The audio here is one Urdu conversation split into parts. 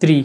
3।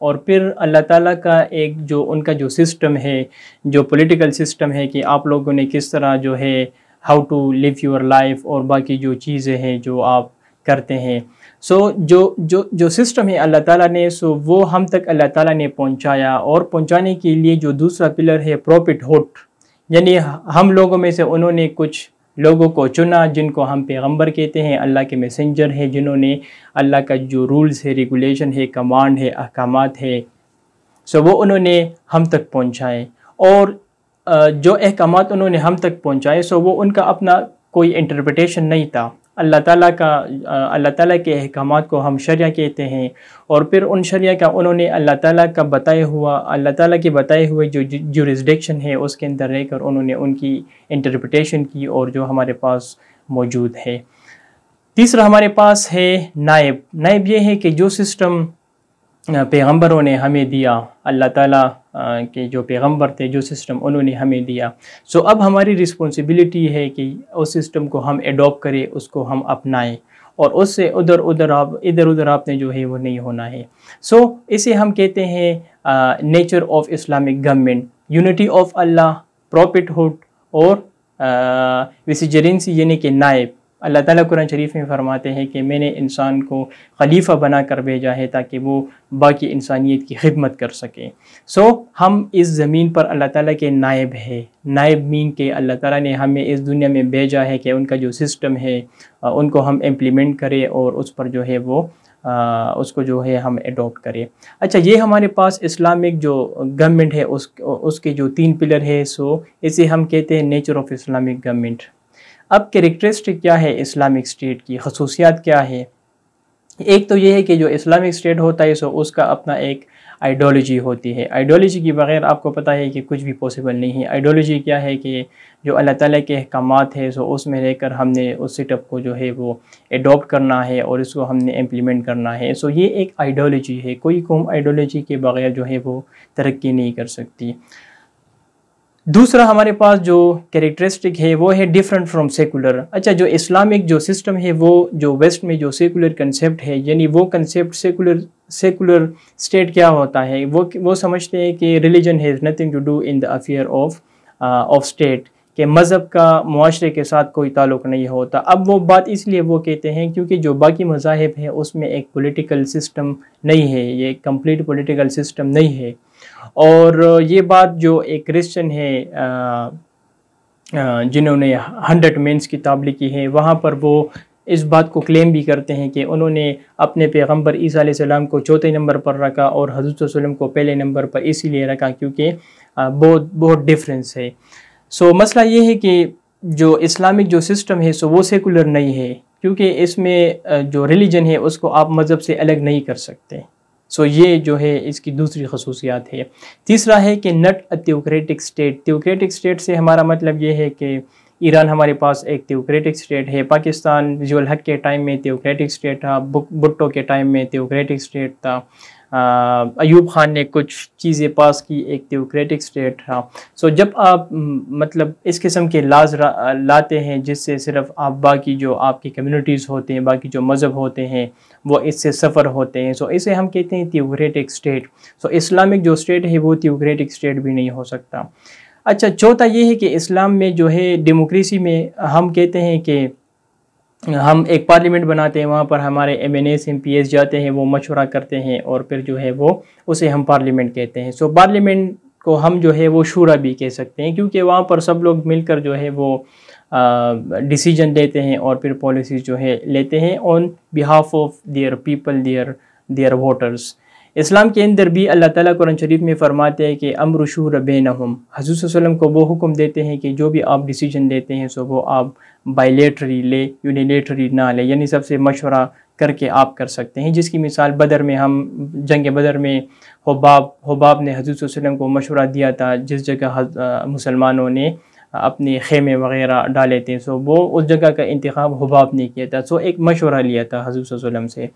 اور پھر اللہ تعالیٰ کا ایک جو ان کا جو سسٹم ہے، جو پولیٹیکل سسٹم ہے کہ آپ لوگوں نے کس طرح جو ہے how to live your life اور باقی جو چیزیں ہیں جو آپ کرتے ہیں. جو سسٹم ہے اللہ تعالیٰ نے وہ ہم تک اللہ تعالیٰ نے پہنچایا، اور پہنچانے کے لیے جو دوسرا پلر ہے پروفٹ ہوڈ، یعنی ہم لوگوں میں سے انہوں نے کچھ لوگوں کو چنا جن کو ہم پیغمبر کہتے ہیں، اللہ کے میسنجر ہیں، جنہوں نے اللہ کا جو رولز ہے، ریگولیشن ہے، کمانڈ ہے، احکامات ہے، وہ انہوں نے ہم تک پہنچائے. اور جو احکامات انہوں نے ہم تک پہنچائے وہ ان کا اپنا کوئی انٹرپریٹیشن نہیں تھا. اللہ تعالیٰ کے احکامات کو ہم شریعہ کہتے ہیں، اور پھر ان شریعہ کا انہوں نے اللہ تعالیٰ کے بتائے ہوئے جو جورسڈکشن ہے اس کے اندر رہ کر انہوں نے ان کی انٹرپریٹیشن کی، اور جو ہمارے پاس موجود ہے. تیسرا ہمارے پاس ہے نائب یہ ہے کہ جو سسٹم پیغمبروں نے ہمیں دیا، اللہ تعالیٰ کے جو پیغمبر تھے، جو سسٹم انہوں نے ہمیں دیا، اب ہماری رسپانسبلٹی ہے کہ اس سسٹم کو ہم ایڈاپٹ کریں، اس کو ہم اپنائیں، اور اس سے ادھر ادھر آپ نے جو ہے وہ نہیں ہونا ہے. اسے ہم کہتے ہیں nature of Islamic government, unity of Allah, prophethood, اور ویسیجرنسی یعنی کہ نائب. اللہ تعالیٰ قرآن شریف میں فرماتے ہیں کہ میں نے انسان کو خلیفہ بنا کر بھیجا ہے تاکہ وہ باقی انسانیت کی خدمت کر سکے. ہم اس زمین پر اللہ تعالیٰ کے نائب ہے. نائب مین کہ اللہ تعالیٰ نے ہمیں اس دنیا میں بھیجا ہے کہ ان کا جو سسٹم ہے ان کو ہم امپلیمنٹ کریں، اور اس پر جو ہے وہ اس کو جو ہے ہم ایڈاپٹ کریں. اچھا، یہ ہمارے پاس اسلامک جو گورنمنٹ ہے اس کے جو 3 پلر ہے، اسے ہم کہتے ہیں نیچر آف اسلامک گورنمنٹ. اب کریکٹرسٹک کیا ہے اسلامک اسٹیٹ کی، خصوصیات کیا ہے؟ ایک تو یہ ہے کہ جو اسلامک اسٹیٹ ہوتا ہے اس کا اپنا ایک آئیڈیالوجی ہوتی ہے. آئیڈیالوجی کے بغیر آپ کو پتہ ہے کہ کچھ بھی پاسبل نہیں ہے. آئیڈیالوجی کیا ہے کہ جو اللہ تعالیٰ کے احکامات ہے اس میں رہ کر ہم نے اس سیٹ اپ کو جو ہے وہ ایڈاپٹ کرنا ہے، اور اس کو ہم نے امپلیمنٹ کرنا ہے. یہ ایک آئیڈیالوجی ہے. کوئی قوم آئیڈیالوجی کے بغیر جو ہے وہ ترقی نہیں کر سکتی. دوسرا ہمارے پاس جو کریکٹرسٹک ہے وہ ہے ڈیفرنٹ فرام سیکولر. اچھا، جو اسلامک جو سسٹم ہے وہ جو ویسٹ میں جو سیکولر کنسیپٹ ہے، یعنی وہ کنسیپٹ سیکولر اسٹیٹ کیا ہوتا ہے، وہ سمجھتے ہیں کہ religion has nothing to do in the affair of state, کہ مذہب کا معاشرے کے ساتھ کوئی تعلق نہیں ہوتا. اب وہ بات اس لیے وہ کہتے ہیں کیونکہ جو باقی مذاہب ہیں اس میں ایک پولیٹیکل سسٹم نہیں ہے، یہ ایک کمپلیٹ پولیٹیکل سسٹم نہیں ہے. اور یہ بات جو ایک کرسچن ہے جنہوں نے 100 مینس کتاب لکھی ہے، وہاں پر وہ اس بات کو کلیم بھی کرتے ہیں کہ انہوں نے اپنے پیغمبر عیسیٰ علیہ السلام کو 4 نمبر پر رکھا اور حضرت صلی اللہ علیہ وسلم کو پہلے نمبر پر اسی لیے رکھا کیونکہ بہت ڈفرینس ہے. مسئلہ یہ ہے کہ جو اسلامک جو سسٹم ہے وہ سیکولر نہیں ہے، کیونکہ اس میں جو ریلیجن ہے اس کو آپ مذہب سے الگ نہیں کر سکتے. یہ جو ہے اس کی دوسری خصوصیات ہے. تیسرا ہے کہ نٹ اے تھیوکریٹک اسٹیٹ. تھیوکریٹک اسٹیٹ سے ہمارا مطلب یہ ہے کہ ایران ہمارے پاس ایک تھیوکریٹک اسٹیٹ ہے، پاکستان ضیاء الحق کے ٹائم میں تھیوکریٹک اسٹیٹ تھا، بھٹو کے ٹائم میں تھیوکریٹک اسٹیٹ تھا، ایوب خان نے کچھ چیزیں پاس کی، ایک تھیوکریٹک اسٹیٹ تھا. جب آپ مطلب اس قسم کے لاز لاتے ہیں جس سے صرف آپ باقی جو آپ کی کمیونٹیز ہوتے ہیں، باقی جو مذہب ہوتے ہیں وہ اس سے سفر ہوتے ہیں، اسے ہم کہتے ہیں تھیوکریٹک اسٹیٹ. اسلامک جو اسٹیٹ ہے وہ تھیوکریٹک اسٹیٹ بھی نہیں ہو سکتا. اچھا، چوتھا یہ ہے کہ اسلام میں جو ہے ڈیموکریسی میں ہم کہتے ہیں کہ ہم ایک پارلیمنٹ بناتے ہیں، وہاں پر ہمارے MNAs MPs جاتے ہیں، وہ مشورہ کرتے ہیں، اور پھر جو ہے وہ اسے ہم پارلیمنٹ کہتے ہیں. پارلیمنٹ کو ہم جو ہے وہ شورا بھی کہہ سکتے ہیں، کیونکہ وہاں پر سب لوگ مل کر جو ہے وہ ڈیسیجن لیتے ہیں اور پھر پالیسیز جو ہے لیتے ہیں on behalf of their people, their voters. اسلام کے اندر بھی اللہ تعالیٰ قرآن شریف میں فرماتے ہیں کہ امر شور بینہم. حضور صلی اللہ علیہ وسلم کو وہ حکم دیتے ہیں کہ جو بھی آپ ڈیسیجن لیتے ہیں وہ آپ بائیلیٹری لے، یونیلیٹری نہ لے، یعنی سب سے مشورہ کر کے آپ کر سکتے ہیں. جس کی مثال بدر میں جنگ بدر میں حباب نے حضور صلی اللہ علیہ وسلم کو مشورہ دیا تھا جس جگہ مسلمانوں نے اپنے خیمے وغیرہ ڈالے تھے، وہ اس جگہ کا انتخاب حباب نے کیا تھا. ایک مشورہ لیا تھا حضور صلی اللہ علیہ وسلم سے.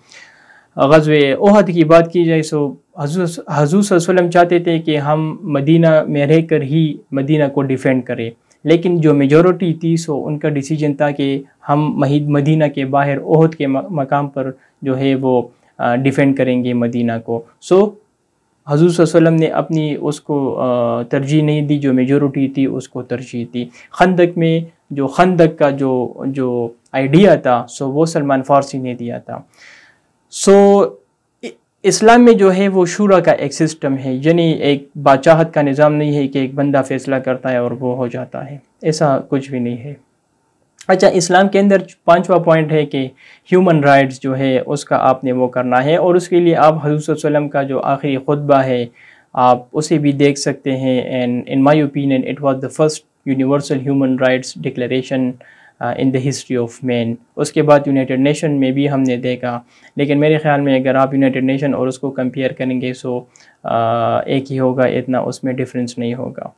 غزوہ احد کی بات کی جائے حضور صلی اللہ علیہ وسلم چاہتے تھے کہ ہم مدینہ میں رہ کر ہی مدینہ کو ڈیفینڈ کریں، لیکن جو میجورٹی تھی ان کا ڈیسیجن تھا کہ ہم مدینہ کے باہر احد کے مقام پر جو ہے وہ ڈیفینڈ کریں گے مدینہ کو. حضور صلی اللہ علیہ وسلم نے اپنی اس کو ترجیح نہیں دی، جو میجورٹی تھی اس کو ترجیح دی۔ خندق میں جو خندق کا جو آئیڈیا تھا سو وہ سلمان فارسی نے دیا تھا۔ سو اسلام میں جو ہے وہ شورا کا ایک سسٹم ہے، یعنی ایک بادشاہت کا نظام نہیں ہے کہ ایک بندہ فیصلہ کرتا ہے اور وہ ہو جاتا ہے، ایسا کچھ بھی نہیں ہے۔ اچھا، اسلام کے اندر 5واں پوائنٹ ہے کہ ہیومن رائٹس جو ہے اس کا آپ نے وہ کرنا ہے، اور اس کے لیے آپ حضور صلی اللہ علیہ وسلم کا جو آخری خطبہ ہے آپ اسے بھی دیکھ سکتے ہیں۔ And in my opinion it was the first universal human rights declaration in the history of man. اس کے بعد یونائٹڈ نیشن میں بھی ہم نے دیکھا، لیکن میرے خیال میں اگر آپ یونائٹڈ نیشن اور اس کو کمپیئر کریں گے سو ایک ہی ہوگا، اتنا اس میں ڈفرینس نہیں ہوگا۔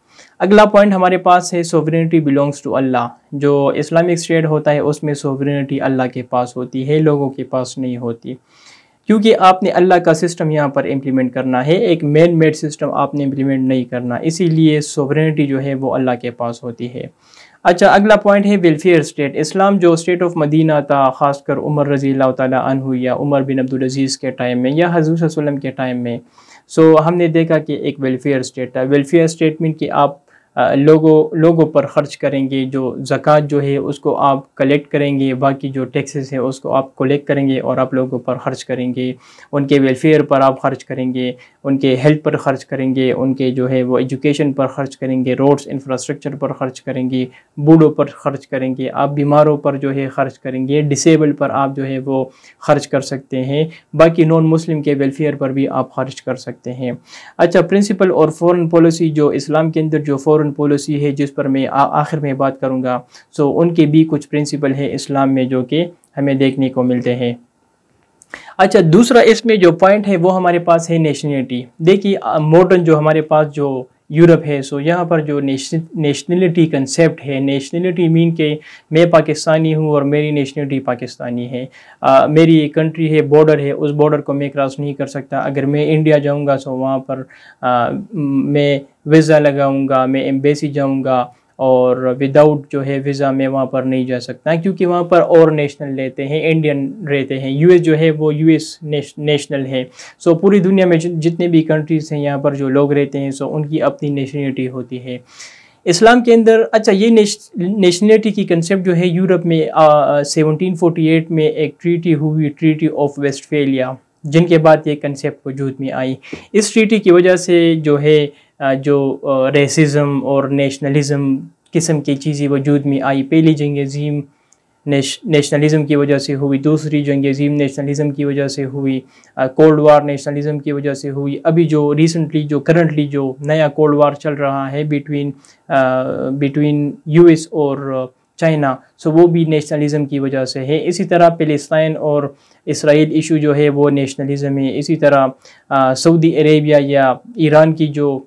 اگلا پوائنٹ ہمارے پاس ہے سوورینٹی بلونگس ٹو اللہ۔ جو اسلامک اسٹیٹ ہوتا ہے اس میں سوورینٹی اللہ کے پاس ہوتی ہے، لوگوں کے پاس نہیں ہوتی، کیونکہ آپ نے اللہ کا سسٹم یہاں پر امپلیمنٹ کرنا ہے، ایک مین میڈ سسٹم آپ نے امپلیمنٹ نہیں کرنا، اسی لیے سوورینٹی جو ہے وہ اللہ کے پاس ہوتی ہے۔ اچھا، اگلا پوائنٹ ہے ویلفیئر اسٹیٹ۔ اسلام جو اسٹیٹ آف مدینہ تھا، خاص کر عمر رضی اللہ تعالیٰ عنہ یا عمر بن عبدالعزیز کے ٹائم میں یا حضور صلی اللہ علیہ وسلم کے ٹائم میں، سو ہم نے دیکھا کہ ایک ویلفیئر اسٹیٹ تھا۔ ویلفیئر اسٹیٹ مین کہ آپ لوگوں پر خرچ کریں گے، جو زکوٰۃ جو ہے اس کو آپ کلیکٹ کریں گے، باقی جو ٹیکسز ہیں اس کو آپ کلیکٹ کریں گے اور آپ لوگوں پر خرچ کریں گے، ان کے ویلفیئر پر آپ خرچ کریں گے، ان کے ہیلتھ پر خرچ کریں گے، ان کے جو ہے وہ ایجوکیشن پر خرچ کریں گے، روڈز انفراسٹرکچر پر خرچ کریں گے، بوڑھوں پر خرچ کریں گے، آپ بیماروں پر جو ہے خرچ کریں گے، ڈسیبل پر آپ جو ہے وہ خرچ کر سکتے ہیں، باقی نان مسلم کے ویلفیئر پر بھی آپ خرچ کر سکتے ہیں۔ اچھا، پرنسپل اور فورن پالیسی، جو اسلام کے اندر جو فورن پالیسی ہے جس پر میں آخر میں بات کروں گا، سو ان کے بھی کچھ پرنسپل ہے اسلام میں جو کہ ہمیں دیکھنے کو ملتے ہیں۔ اچھا، دوسرا اس میں جو پوائنٹ ہے وہ ہمارے پاس ہے نیشنلٹی۔ دیکھیے ماڈرن جو ہمارے پاس جو یورپ ہے، سو یہاں پر جو نیشنلٹی کنسیپٹ ہے، نیشنلٹی مین کہ میں پاکستانی ہوں اور میری نیشنلٹی پاکستانی ہے، میری کنٹری ہے، بارڈر ہے، اس بارڈر کو میں کراس نہیں کر سکتا۔ اگر میں انڈیا جاؤں گا سو وہاں پر میں ویزا لگاؤں گا، میں ایمبیسی جاؤں گا، اور وداؤٹ جو ہے ویزا میں وہاں پر نہیں جا سکتا، کیونکہ وہاں پر اور نیشنل رہتے ہیں، انڈین رہتے ہیں، یو ایس جو ہے وہ یو ایس نیشنل ہے۔ سو پوری دنیا میں جتنے بھی کنٹریز ہیں یہاں پر جو لوگ رہتے ہیں سو ان کی اپنی نیشنلٹی ہوتی ہے۔ اسلام کے اندر اچھا یہ نیشنلٹی کی کنسیپٹ جو ہے یورپ میں 1748 میں ایک ٹریٹی ہوئی، ٹریٹی آف ویسٹفیلیا، جن کے بعد یہ کنسیپٹ وجود میں آئی۔ اس ٹریٹی کی وجہ سے جو ہے جو ریسزم اور نیشنلزم قسم کی چیزیں وجود میں آئی۔ پہلی جنگ عظیم نیشنلزم کی وجہ سے ہوئی، دوسری جنگ عظیم نیشنلزم کی وجہ سے ہوئی، کولڈ وار نیشنلزم کی وجہ سے ہوئی، ابھی جو ریسنٹلی جو کرنٹلی جو نیا کولڈ وار چل رہا ہے بٹوین یو ایس اور چائنا، سو وہ بھی نیشنلزم کی وجہ سے ہے۔ اسی طرح فلسطین اور اسرائیل ایشو جو ہے وہ نیشنلزم ہے۔ اسی طرح سعودی عربیہ یا ایران کی جو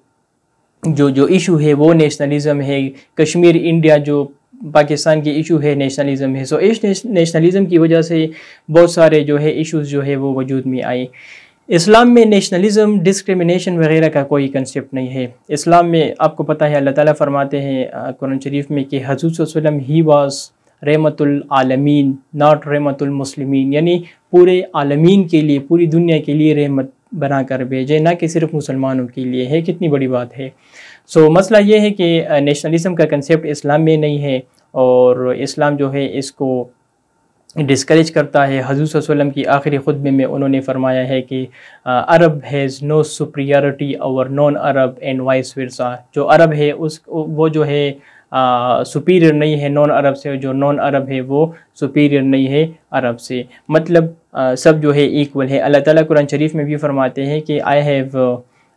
ایشو ہے وہ نیشنلزم ہے۔ کشمیر انڈیا جو پاکستان کی ایشو ہے نیشنلزم ہے۔ سو اس نیشنلزم کی وجہ سے بہت سارے جو ہے ایشوز جو ہے وہ وجود میں آئے۔ اسلام میں نیشنلزم، ڈسکریمنیشن وغیرہ کا کوئی کنسیپٹ نہیں ہے۔ اسلام میں آپ کو پتہ ہے اللہ تعالیٰ فرماتے ہیں قرآن شریف میں کہ حضور صلی اللہ علیہ وسلم ہی واز رحمت العالمین ناٹ رحمت المسلمین، یعنی پورے عالمین کے لیے، پوری دنیا کے لیے رحمت بنا کر بھیجے، نہ کہ صرف مسلمانوں کے لیے ہے۔ کتنی بڑی بات ہے۔ سو مسئلہ یہ ہے کہ نیشنلزم کا کنسیپٹ اسلام میں نہیں ہے، اور اسلام جو ہے اس کو ڈسکریج کرتا ہے۔ حضور صلی اللہ علیہ وسلم کی آخری خطبے میں انہوں نے فرمایا ہے کہ Arab has no superiority over non Arab and vice versa, جو عرب ہے وہ جو ہے سپیریئر نہیں ہے نان عرب سے، جو نان عرب ہے وہ سپیریئر نہیں ہے عرب سے، مطلب سب جو ہے ایکول ہے۔ اللہ تعالیٰ قرآن شریف میں بھی فرماتے ہیں کہ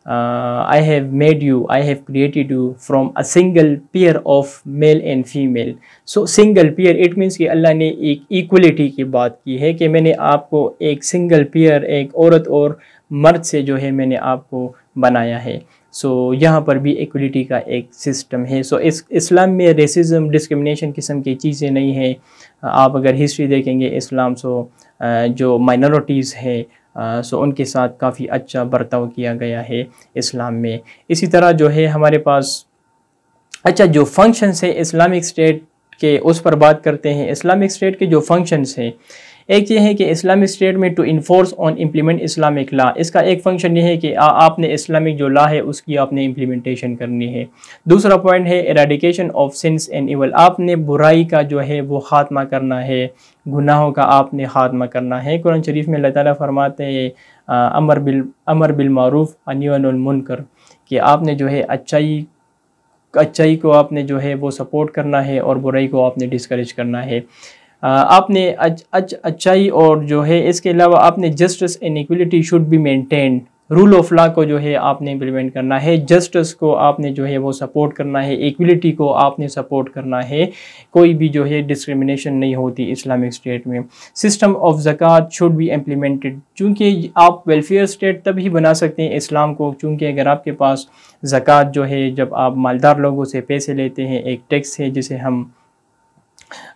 I have made you, I have created you from a single pair of male and female. So single pair it means کہ اللہ نے ایک ایکولیٹی کی بات کی ہے کہ میں نے آپ کو ایک سنگل پیئر، ایک عورت اور مرد سے جو ہے میں نے آپ کو بنایا ہے۔ سو یہاں پر بھی ایکولیٹی کا ایک سسٹم ہے۔ سو اسلام میں ریسزم، ڈسکرمنیشن قسم کی چیزیں نہیں ہیں۔ آپ اگر ہسٹری دیکھیں گے اسلام سو جو مائنورٹیز ہے سو ان کے ساتھ کافی اچھا برتاؤ کیا گیا ہے اسلام میں۔ اسی طرح جو ہے ہمارے پاس اچھا جو فنکشنز ہے اسلامک اسٹیٹ کے، اس پر بات کرتے ہیں۔ اسلامک اسٹیٹ کے جو فنکشنز ہیں، ایک یہ ہے کہ اسلامک اسٹیٹ میں to enforce and implement Islamic law, اس کا ایک فنکشن یہ ہے کہ آپ نے اسلامک جو لا ہے اس کی آپ نے امپلیمنٹیشن کرنی ہے۔ دوسرا پوائنٹ ہے ایراڈیکیشن آف سنس اینڈ ایول، آپ نے برائی کا جو ہے وہ خاتمہ کرنا ہے، گناہوں کا آپ نے خاتمہ کرنا ہے۔ قرآن شریف میں اللہ تعالیٰ فرماتے ہیں امر بالمعروف ونہی عن المنکر، کہ آپ نے جو ہے اچائی کو آپ نے جو ہے وہ سپورٹ کرنا ہے اور برائی کو آپ نے ڈسکریج کرنا ہے۔ آپ نے اچائی اور جو ہے اس کے علاوہ آپ نے justice and equality should be maintained, rule of law کو جو ہے آپ نے امپلیمنٹ کرنا ہے، جسٹس کو آپ نے جو ہے وہ سپورٹ کرنا ہے، ایکولیٹی کو آپ نے سپورٹ کرنا ہے، کوئی بھی جو ہے ڈسکریمنیشن نہیں ہوتی اسلامک اسٹیٹ میں۔ سسٹم آف زکوٰۃ شوڈ بی امپلیمنٹڈ، چونکہ آپ ویلفیئر اسٹیٹ تبھی بنا سکتے ہیں اسلام کو، چونکہ اگر آپ کے پاس زکوٰۃ جو ہے، جب آپ مالدار لوگوں سے پیسے لیتے ہیں، ایک ٹیکس ہے جسے ہم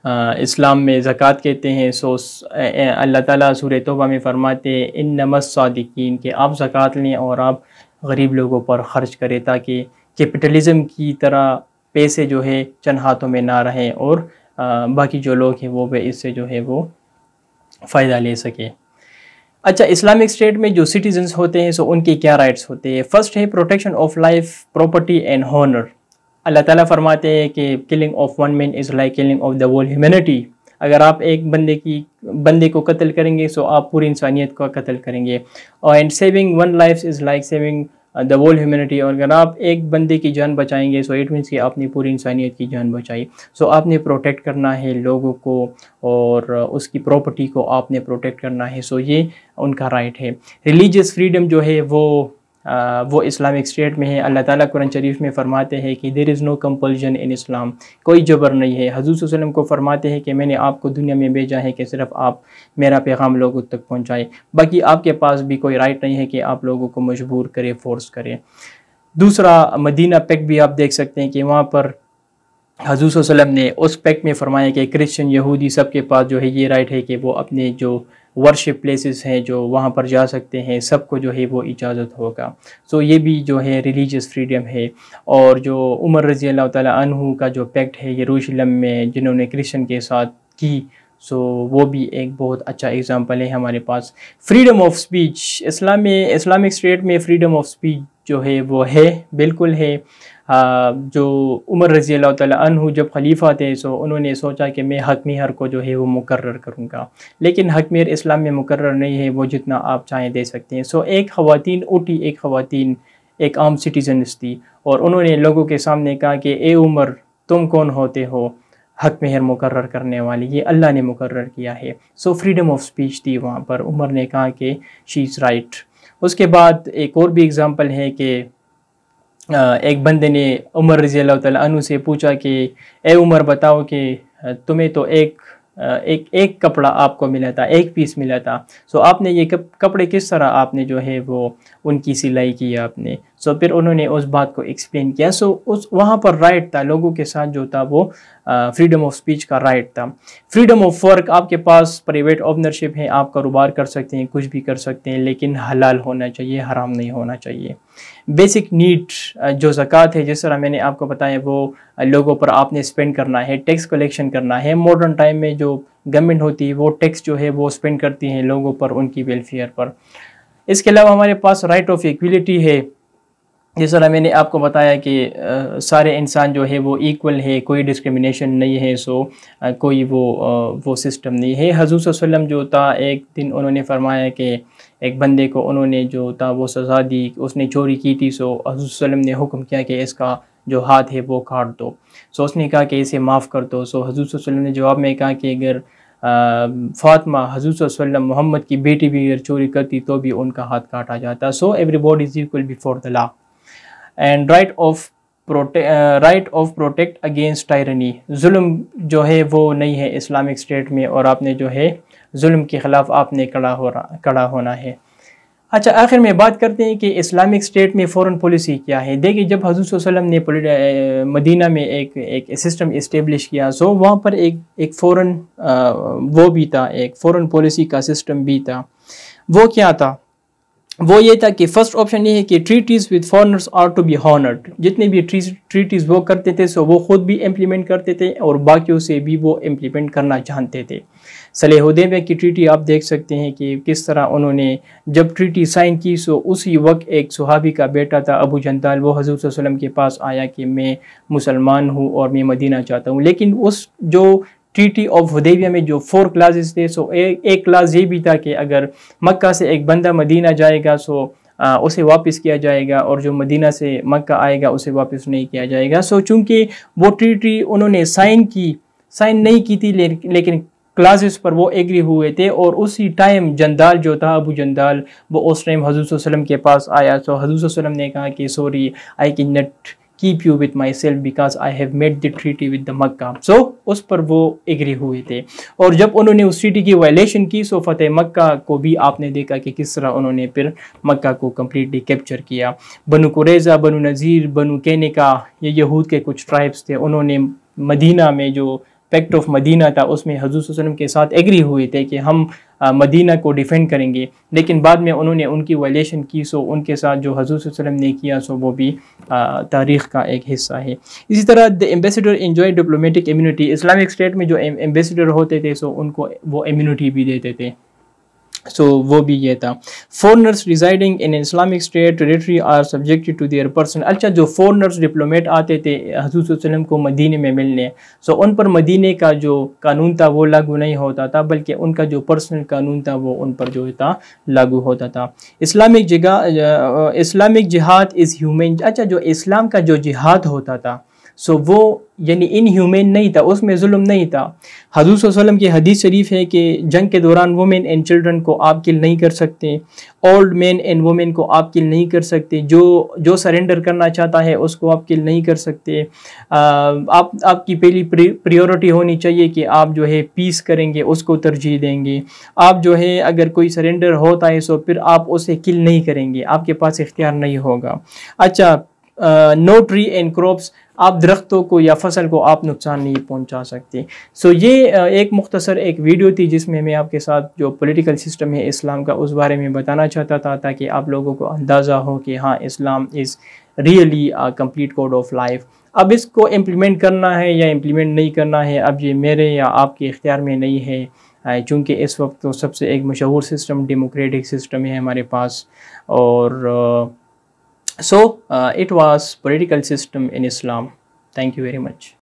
اسلام میں زکوٰۃ کہتے ہیں، سو اللہ تعالیٰ سورہ توبہ میں فرماتے ہیں انما الصادقین، کہ آپ زکوٰۃ لیں اور آپ غریب لوگوں پر خرچ کریں، تاکہ کیپٹلزم کی طرح پیسے جو ہے چند ہاتھوں میں نہ رہیں اور باقی جو لوگ ہیں وہ بھی اس سے جو ہے وہ فائدہ لے سکیں۔ اچھا، اسلامک اسٹیٹ میں جو سٹیزنز ہوتے ہیں سو ان کے کیا رائٹس ہوتے ہیں؟ فرسٹ ہے protection of life, property and honour. اللہ تعالیٰ فرماتے ہیں کہ killing of one man is like killing of the whole humanity, اگر آپ ایک بندے کو قتل کریں گے سو آپ پوری انسانیت کو قتل کریں گے، اور and saving one life is like saving the whole humanity, اور اگر آپ ایک بندے کی جان بچائیں گے سو اٹ مینس کہ آپ نے پوری انسانیت کی جان بچائی۔ سو آپ نے پروٹیکٹ کرنا ہے لوگوں کو اور اس کی پراپرٹی کو آپ نے پروٹیکٹ کرنا ہے، سو یہ ان کا رائٹ ہے۔ ریلیجیس فریڈم جو ہے وہ اسلامک اسٹیٹ میں ہے۔ اللہ تعالیٰ قرآن شریف میں فرماتے ہیں کہ دیر از نو کمپلژن ان اسلام، کوئی جبر نہیں ہے۔ حضور صلی اللہ علیہ وسلم کو فرماتے ہیں کہ میں نے آپ کو دنیا میں بھیجا ہے کہ صرف آپ میرا پیغام لوگوں تک پہنچائیں، باقی آپ کے پاس بھی کوئی رائٹ نہیں ہے کہ آپ لوگوں کو مجبور کرے، فورس کرے۔ دوسرا مدینہ پیکٹ بھی آپ دیکھ سکتے ہیں کہ وہاں پر حضور صلی اللہ علیہ وسلم نے اس پیکٹ میں فرمایا کہ کرسچن، یہودی سب کے پاس جو ہے یہ رائٹ ہے کہ وہ اپنے جو ورشپ پلیسز ہیں جو وہاں پر جا سکتے ہیں، سب کو جو ہے وہ اجازت ہوگا۔ سو یہ بھی جو ہے ریلیجیس فریڈم ہے۔ اور جو عمر رضی اللہ تعالیٰ عنہ کا جو پیکٹ ہے یروشلم میں جنہوں نے کرسچن کے ساتھ کی، سو وہ بھی ایک بہت اچھا ایگزامپل ہے ہمارے پاس۔ Freedom of speech, Islamic state میں فریڈم آف سپیچ جو ہے وہ ہے، بالکل ہے۔ جو عمر رضی اللہ تعالیٰ عنہ جب خلیفہ تھے سو انہوں نے سوچا کہ میں حق مہر کو جو ہے وہ مقرر کروں گا، لیکن حق مہر اسلام میں مقرر نہیں ہے، وہ جتنا آپ چاہیں دے سکتے ہیں۔ سو ایک خواتین اٹھی، ایک عام سٹیزنز تھی، اور انہوں نے لوگوں کے سامنے کہا کہ اے عمر، تم کون ہوتے ہو حق مہر مقرر کرنے والی؟ یہ اللہ نے مقرر کیا ہے۔ سو فریڈم آف سپیچ تھی وہاں پر، عمر نے کہا کہ شی از رائٹ۔ اس کے بعد ایک اور بھی اگزامپل ہے کہ ایک بندے نے عمر رضی اللہ تعالیٰ عنہ سے پوچھا کہ اے عمر بتاؤ کہ تمہیں تو ایک کپڑا آپ کو ملا تھا، ایک پیس ملا تھا، سو آپ نے یہ کپڑے کس طرح آپ نے جو ہے وہ ان کی سلائی کی آپ نے؟ سو پھر انہوں نے اس بات کو ایکسپلین کیا۔ سو وہاں پر رائٹ تھا، لوگوں کے ساتھ جو تھا وہ فریڈم آف سپیچ کا رائٹ تھا۔ فریڈم آف ورک، آپ کے پاس پرائیویٹ آنرشپ ہے، آپ کاروبار کر سکتے ہیں، کچھ بھی کر سکتے ہیں، لیکن حلال ہونا چاہیے، حرام نہیں ہونا چاہیے۔ بیسک نیڈ جو زکوٰۃ ہے، جس طرح میں نے آپ کو بتایا، وہ لوگوں پر آپ نے اسپینڈ کرنا ہے، ٹیکس کلیکشن کرنا ہے۔ ماڈرن ٹائم میں جو گورنمنٹ ہوتی ہے وہ ٹیکس جو ہے وہ اسپینڈ کرتی ہیں لوگوں پر، ان کی ویلفیئر پر۔ اس کے علاوہ ہمارے پاس رائٹ آف ایکویلٹی ہے، جس طرح میں نے آپ کو بتایا کہ سارے انسان جو ہے وہ ایکول ہے، کوئی ڈسکرمنیشن نہیں ہے، سو کوئی وہ سسٹم نہیں ہے۔ حضور صلی اللہ علیہ وسلم جو تھا، ایک دن انہوں نے فرمایا کہ ایک بندے کو انہوں نے جو تھا وہ سزا دی، اس نے چوری کی تھی، سو حضور صلی اللہ علیہ وسلم نے حکم کیا کہ اس کا جو ہاتھ ہے وہ کاٹ دو۔ سو اس نے کہا کہ اسے معاف کر دو۔ سو حضور صلی اللہ علیہ وسلم نے جواب میں کہا کہ اگر فاطمہ، حضور صلی اللہ علیہ وسلم محمد کی بیٹی بھی اگر چوری کرتی تو بھی ان کا ہاتھ کاٹا جاتا۔ So everybody is equal before the law and right of protect against tyranny, ظلم جو ہے وہ نہیں ہے اسلامک اسٹیٹ میں، اور آپ نے جو ہے ظلم کے خلاف آپ نے کڑا ہونا ہے۔ اچھا، آخر میں بات کرتے ہیں کہ اسلامک اسٹیٹ میں فورن پالیسی کیا ہے۔ دیکھیے، جب حضور صلی اللہ علیہ وسلم نے مدینہ میں ایک سسٹم اسٹیبلش کیا، سو وہاں پر ایک فورن وہ بھی تھا، ایک فورن پالیسی کا سسٹم بھی تھا۔ وہ کیا تھا؟ وہ یہ تھا کہ فرسٹ آپشن یہ ہے کہ treaties with foreigners are to be honoured, جتنے بھی ٹریٹیز وہ کرتے تھے سو وہ خود بھی امپلیمنٹ کرتے تھے اور باقیوں سے بھی وہ امپلیمنٹ کرنا چاہتے تھے۔ صلح حدیبیہ کی ٹریٹی آپ دیکھ سکتے ہیں کہ کس طرح انہوں نے جب ٹریٹی سائن کی سو اسی وقت ایک صحابی کا بیٹا تھا ابو جندال، وہ حضور صلی اللہ علیہ وسلم کے پاس آیا کہ میں مسلمان ہوں اور میں مدینہ چاہتا ہوں، لیکن اس جو ٹریٹی آف حدیبیہ میں جو 4 کلازز تھے سو ایک کلاز یہ بھی تھا کہ اگر مکہ سے ایک بندہ مدینہ جائے گا سو اسے واپس کیا جائے گا، اور جو مدینہ سے مکہ آئے گا اسے واپس نہیں کیا جائے گا۔ سو چونکہ وہ ٹریٹی انہوں نے سائن نہیں کی تھی، لیکن کلازز پر وہ ایگری ہوئے تھے، اور اسی ٹائم جندال جو تھا ابو جندال وہ اس ٹائم حضور صلی اللہ علیہ وسلم کے پاس آیا، تو حضور صلی اللہ علیہ وسلم نے کہا کہ sorry I can not keep you with myself because I have made the treaty with the Makkah. So اس پر وہ ایگری ہوئے تھے، اور جب انہوں نے اس ٹریٹی کی وائلیشن کی سو فتح مکہ کو بھی آپ نے دیکھا کہ کس طرح انہوں نے پھر مکہ کو کمپلیٹلی کیپچر کیا۔ بنو قریظہ، بنو نذیر، بنو کینکا، یہ یہود کے کچھ ٹرائبس تھے، انہوں نے مدینہ میں جو پیکٹ آف مدینہ تھا اس میں حضور صلی اللہ علیہ وسلم کے ساتھ ایگری ہوئے تھے کہ ہم مدینہ کو ڈیفینڈ کریں گے، لیکن بعد میں انہوں نے ان کی وائلیشن کی، سو ان کے ساتھ جو حضور صلی اللہ علیہ وسلم نے کیا سو وہ بھی تاریخ کا ایک حصہ ہے۔ اسی طرح the ambassador enjoy diplomatic immunity, Islamic state میں جو ایمبیسیڈر ہوتے تھے سو ان کو وہ امیونٹی بھی دیتے تھے، سو وہ بھی یہ تھا۔ Foreigners residing in Islamic state territory are subjected to their person, اچھا جو فورنرز ڈپلومیٹ آتے تھے حضور صلی اللہ علیہ وسلم کو مدینے میں ملنے، سو ان پر مدینے کا جو قانون تھا وہ لاگو نہیں ہوتا تھا، بلکہ ان کا جو پرسنل قانون تھا وہ ان پر جو تھا لاگو ہوتا تھا۔ اسلامک جہاد از ہیومن، اچھا جو اسلام کا جو جہاد ہوتا تھا سو وہ یعنی ان ہیومن نہیں تھا، اس میں ظلم نہیں تھا۔ حضور صلی اللہ علیہ وسلم کی حدیث شریف ہے کہ جنگ کے دوران وومن اینڈ چلڈرن کو آپ کل نہیں کر سکتے، اولڈ مین اینڈ وومن کو آپ کل نہیں کر سکتے، جو سرنڈر کرنا چاہتا ہے اس کو آپ کل نہیں کر سکتے۔ آپ کی پہلی پریورٹی ہونی چاہیے کہ آپ جو ہے پیس کریں گے، اس کو ترجیح دیں گے۔ آپ جو ہے اگر کوئی سرنڈر ہوتا ہے سو پھر آپ اسے کل نہیں کریں گے، آپ کے پاس اختیار نہیں ہوگا۔ اچھا نو ٹری اینڈ کراپس، آپ درختوں کو یا فصل کو آپ نقصان نہیں پہنچا سکتے۔ سو یہ ایک مختصر ایک ویڈیو تھی جس میں آپ کے ساتھ جو پولیٹیکل سسٹم ہے اسلام کا اس بارے میں بتانا چاہتا تھا، تاکہ آپ لوگوں کو اندازہ ہو کہ ہاں Islam is really complete code of life. اب اس کو امپلیمنٹ کرنا ہے یا امپلیمنٹ نہیں کرنا ہے اب یہ میرے یا آپ کے اختیار میں نہیں ہے، چونکہ اس وقت تو سب سے ایک مشہور سسٹم ڈیموکریٹک سسٹم ہے ہمارے پاس، اور so it was political system in Islam. Thank you very much.